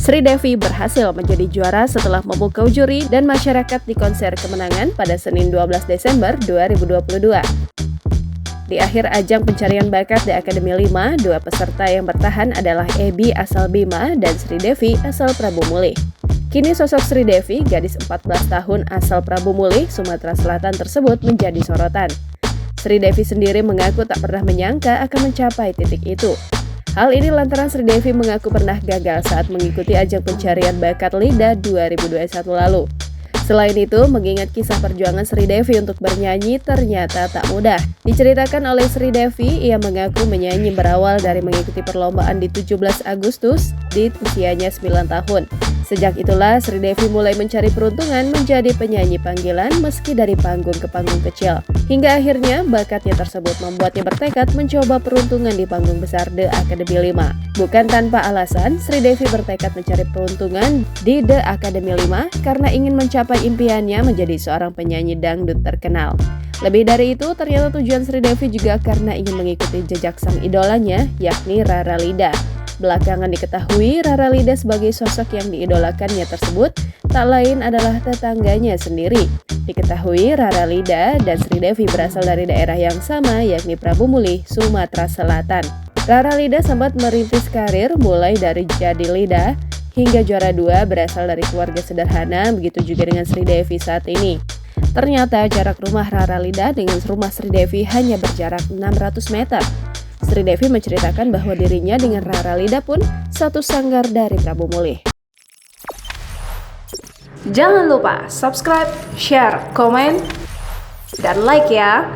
Sri Devi berhasil menjadi juara setelah memukau juri dan masyarakat di konser kemenangan pada Senin 12 Desember 2022. Di akhir ajang pencarian bakat di Akademi 5, dua peserta yang bertahan adalah Ebi asal Bima dan Sri Devi asal Prabu Mulih. Kini sosok Sri Devi, gadis 14 tahun asal Prabu Mulih, Sumatera Selatan tersebut menjadi sorotan. Sri Devi sendiri mengaku tak pernah menyangka akan mencapai titik itu. Hal ini lantaran Sri Devi mengaku pernah gagal saat mengikuti ajang pencarian bakat LIDA 2021 lalu. Selain itu, mengingat kisah perjuangan Sri Devi untuk bernyanyi ternyata tak mudah. Diceritakan oleh Sri Devi, ia mengaku menyanyi berawal dari mengikuti perlombaan di 17 Agustus di usianya 9 tahun. Sejak itulah Sri Devi mulai mencari peruntungan menjadi penyanyi panggilan meski dari panggung ke panggung kecil. Hingga akhirnya bakatnya tersebut membuatnya bertekad mencoba peruntungan di panggung besar The Academy 5. Bukan tanpa alasan, Sri Devi bertekad mencari peruntungan di The Academy 5 karena ingin mencapai impiannya menjadi seorang penyanyi dangdut terkenal. Lebih dari itu, ternyata tujuan Sri Devi juga karena ingin mengikuti jejak sang idolanya, yakni Rara Lida. Belakangan diketahui Rara Lida sebagai sosok yang diidolakannya tersebut tak lain adalah tetangganya sendiri. Diketahui Rara Lida dan Sri Devi berasal dari daerah yang sama, yakni Prabu Mulih, Sumatera Selatan. Rara Lida sempat merintis karir mulai dari jadi Lida hingga juara 2 berasal dari keluarga sederhana, begitu juga dengan Sri Devi saat ini. Ternyata jarak rumah Rara Lida dengan rumah Sri Devi hanya berjarak 600 meter. Sri Devi menceritakan bahwa dirinya dengan Rara Lida pun satu sanggar dari Prabu Mulih. Jangan lupa subscribe, share, komen, dan like ya!